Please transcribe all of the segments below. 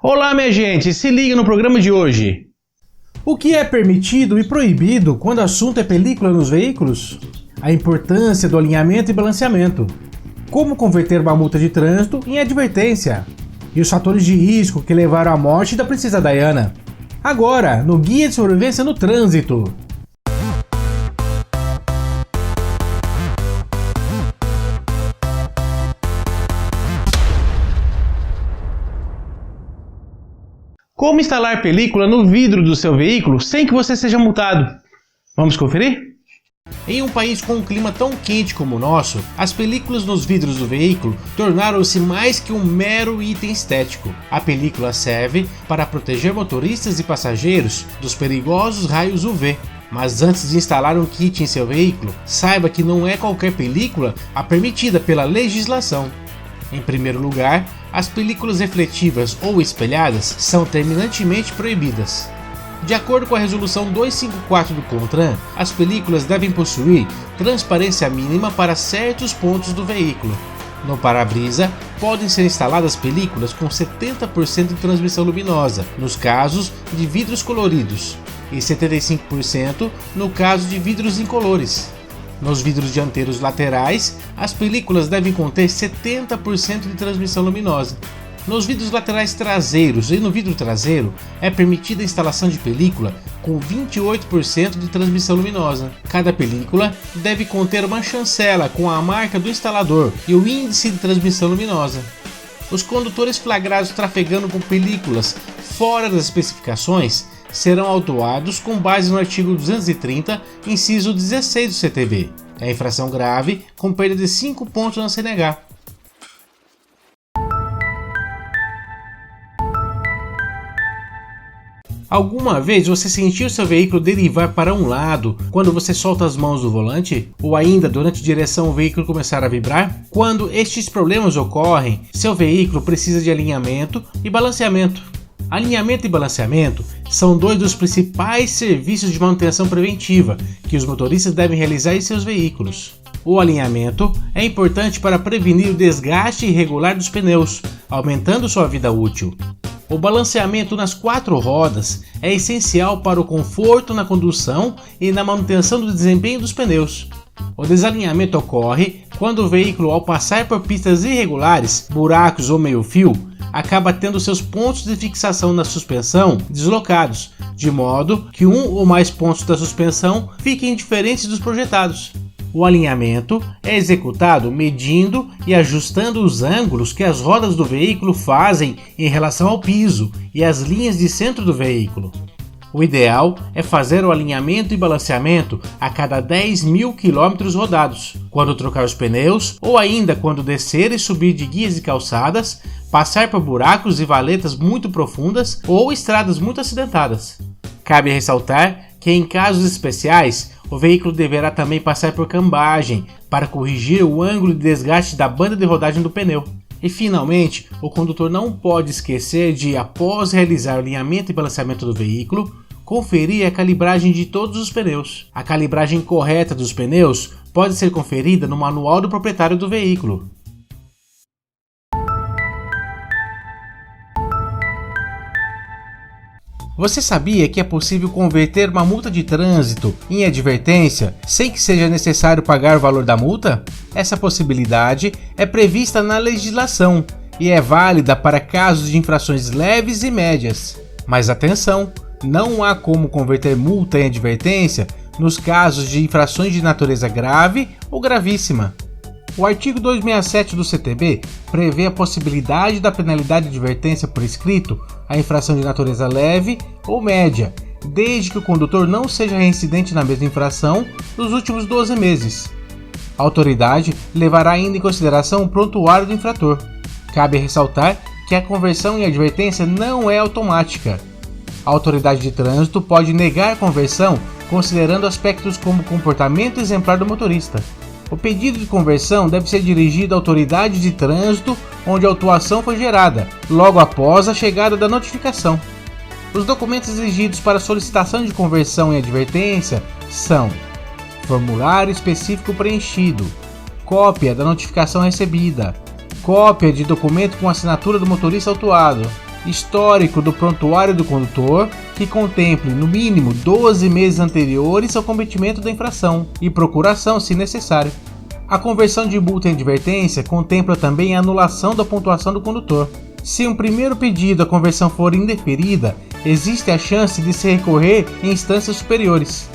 Olá, minha gente, se liga no programa de hoje. O que é permitido e proibido quando o assunto é película nos veículos? A importância do alinhamento e balanceamento. Como converter uma multa de trânsito em advertência? E os fatores de risco que levaram à morte da princesa Diana. Agora, no Guia de Sobrevivência no Trânsito. Como instalar película no vidro do seu veículo sem que você seja multado? Vamos conferir? Em um país com um clima tão quente como o nosso, as películas nos vidros do veículo tornaram-se mais que um mero item estético. A película serve para proteger motoristas e passageiros dos perigosos raios UV. Mas antes de instalar um kit em seu veículo, saiba que não é qualquer película a permitida pela legislação. Em primeiro lugar, as películas refletivas ou espelhadas são terminantemente proibidas. De acordo com a resolução 254 do CONTRAN, as películas devem possuir transparência mínima para certos pontos do veículo. No para-brisa, podem ser instaladas películas com 70% de transmissão luminosa, nos casos de vidros coloridos, e 75% no caso de vidros incolores. Nos vidros dianteiros laterais, as películas devem conter 70% de transmissão luminosa. Nos vidros laterais traseiros e no vidro traseiro, é permitida a instalação de película com 28% de transmissão luminosa. Cada película deve conter uma chancela com a marca do instalador e o índice de transmissão luminosa. Os condutores flagrados trafegando com películas fora das especificações serão autuados com base no artigo 230, inciso 16 do CTB. É infração grave, com perda de 5 pontos na CNH. Alguma vez você sentiu seu veículo derivar para um lado quando você solta as mãos do volante? Ou ainda durante a direção o veículo começar a vibrar? Quando estes problemas ocorrem, seu veículo precisa de alinhamento e balanceamento. Alinhamento e balanceamento são dois dos principais serviços de manutenção preventiva que os motoristas devem realizar em seus veículos. O alinhamento é importante para prevenir o desgaste irregular dos pneus, aumentando sua vida útil. O balanceamento nas 4 rodas é essencial para o conforto na condução e na manutenção do desempenho dos pneus. O desalinhamento ocorre quando o veículo, ao passar por pistas irregulares, buracos ou meio-fio, acaba tendo seus pontos de fixação na suspensão deslocados, de modo que um ou mais pontos da suspensão fiquem diferentes dos projetados. O alinhamento é executado medindo e ajustando os ângulos que as rodas do veículo fazem em relação ao piso e as linhas de centro do veículo. O ideal é fazer o alinhamento e balanceamento a cada 10.000 km rodados, quando trocar os pneus ou ainda quando descer e subir de guias e calçadas, passar por buracos e valetas muito profundas ou estradas muito acidentadas. Cabe ressaltar que em casos especiais, o veículo deverá também passar por cambagem para corrigir o ângulo de desgaste da banda de rodagem do pneu. E finalmente, o condutor não pode esquecer de, após realizar o alinhamento e balanceamento do veículo, conferir a calibragem de todos os pneus. A calibragem correta dos pneus pode ser conferida no manual do proprietário do veículo. Você sabia que é possível converter uma multa de trânsito em advertência sem que seja necessário pagar o valor da multa? Essa possibilidade é prevista na legislação e é válida para casos de infrações leves e médias. Mas atenção, não há como converter multa em advertência nos casos de infrações de natureza grave ou gravíssima. O artigo 267 do CTB prevê a possibilidade da penalidade de advertência por escrito a infração de natureza leve ou média, desde que o condutor não seja reincidente na mesma infração nos últimos 12 meses. A autoridade levará ainda em consideração o prontuário do infrator. Cabe ressaltar que a conversão em advertência não é automática. A autoridade de trânsito pode negar a conversão considerando aspectos como comportamento exemplar do motorista. O pedido de conversão deve ser dirigido à autoridade de trânsito onde a autuação foi gerada, logo após a chegada da notificação. Os documentos exigidos para solicitação de conversão em advertência são: formulário específico preenchido, cópia da notificação recebida, cópia de documento com assinatura do motorista autuado, Histórico do prontuário do condutor, que contemple no mínimo 12 meses anteriores ao cometimento da infração e procuração se necessário. A conversão de multa em advertência contempla também a anulação da pontuação do condutor. Se um primeiro pedido a conversão for indeferida, existe a chance de se recorrer em instâncias superiores.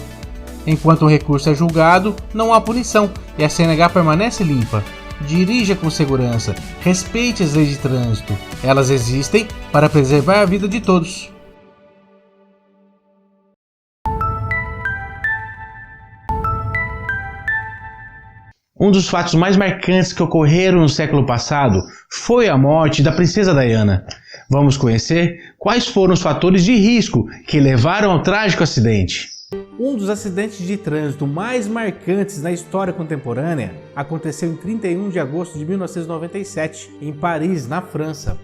Enquanto o recurso é julgado, não há punição e a CNH permanece limpa. Dirija com segurança, respeite as leis de trânsito. Elas existem para preservar a vida de todos. Um dos fatos mais marcantes que ocorreram no século passado foi a morte da princesa Diana. Vamos conhecer quais foram os fatores de risco que levaram ao trágico acidente. Um dos acidentes de trânsito mais marcantes na história contemporânea aconteceu em 31 de agosto de 1997, em Paris, na França.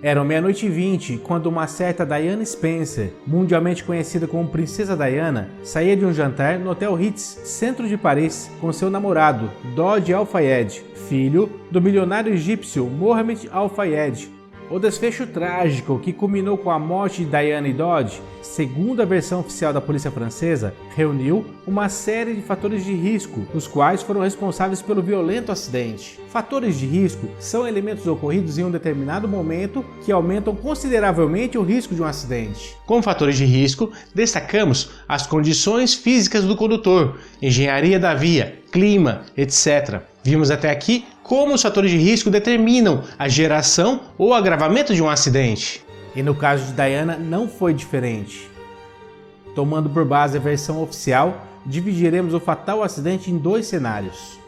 Eram 00h20 quando uma certa Diana Spencer, mundialmente conhecida como Princesa Diana, saía de um jantar no Hotel Ritz, centro de Paris, com seu namorado, Dodi Al-Fayed, filho do milionário egípcio Mohamed Al-Fayed. O desfecho trágico que culminou com a morte de Diana e Dodi, segundo a versão oficial da polícia francesa, reuniu uma série de fatores de risco, os quais foram responsáveis pelo violento acidente. Fatores de risco são elementos ocorridos em um determinado momento que aumentam consideravelmente o risco de um acidente. Como fatores de risco, destacamos as condições físicas do condutor, engenharia da via, clima, etc. Vimos até aqui como os fatores de risco determinam a geração ou agravamento de um acidente. E no caso de Diana não foi diferente. Tomando por base a versão oficial, dividiremos o fatal acidente em dois cenários.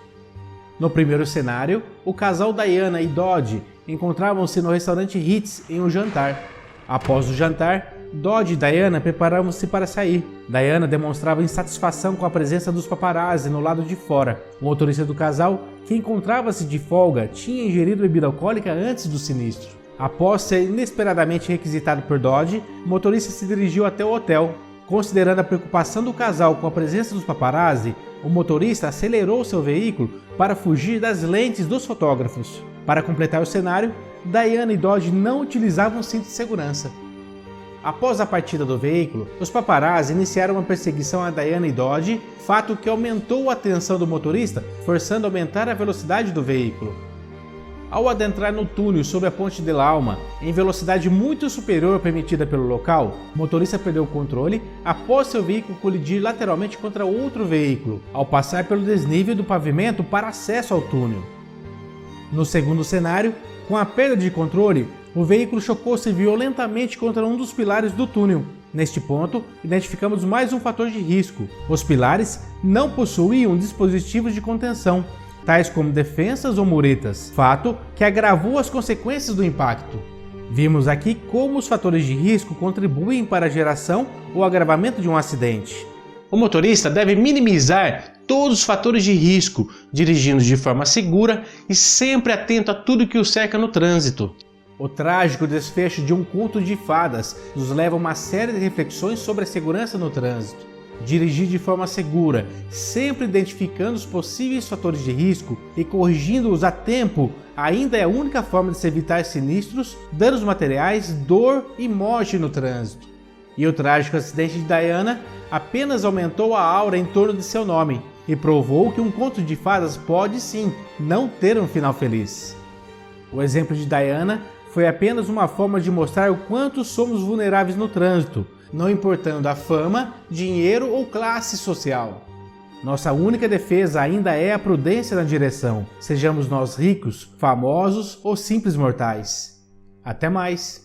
No primeiro cenário, o casal Diana e Dodi encontravam-se no restaurante Ritz em um jantar. Após o jantar, Dodi e Diana preparavam-se para sair. Diana demonstrava insatisfação com a presença dos paparazzi no lado de fora. O motorista do casal, que encontrava-se de folga, tinha ingerido bebida alcoólica antes do sinistro. Após ser inesperadamente requisitado por Dodi, o motorista se dirigiu até o hotel. Considerando a preocupação do casal com a presença dos paparazzi, o motorista acelerou seu veículo para fugir das lentes dos fotógrafos. Para completar o cenário, Diana e Dodi não utilizavam cinto de segurança. Após a partida do veículo, os paparazzi iniciaram uma perseguição a Diana e Dodi, fato que aumentou a atenção do motorista, forçando a aumentar a velocidade do veículo. Ao adentrar no túnel sob a Ponte de Alma, em velocidade muito superior à permitida pelo local, o motorista perdeu o controle após seu veículo colidir lateralmente contra outro veículo, ao passar pelo desnível do pavimento para acesso ao túnel. No segundo cenário, com a perda de controle, o veículo chocou-se violentamente contra um dos pilares do túnel. Neste ponto, identificamos mais um fator de risco. Os pilares não possuíam dispositivos de contenção, tais como defensas ou muretas, fato que agravou as consequências do impacto. Vimos aqui como os fatores de risco contribuem para a geração ou agravamento de um acidente. O motorista deve minimizar todos os fatores de risco, dirigindo de forma segura e sempre atento a tudo que o cerca no trânsito. O trágico desfecho de um conto de fadas nos leva a uma série de reflexões sobre a segurança no trânsito. Dirigir de forma segura, sempre identificando os possíveis fatores de risco e corrigindo-os a tempo, ainda é a única forma de se evitar sinistros, danos materiais, dor e morte no trânsito. E o trágico acidente de Diana apenas aumentou a aura em torno de seu nome e provou que um conto de fadas pode sim não ter um final feliz. O exemplo de Diana foi apenas uma forma de mostrar o quanto somos vulneráveis no trânsito, não importando a fama, dinheiro ou classe social. Nossa única defesa ainda é a prudência na direção, sejamos nós ricos, famosos ou simples mortais. Até mais!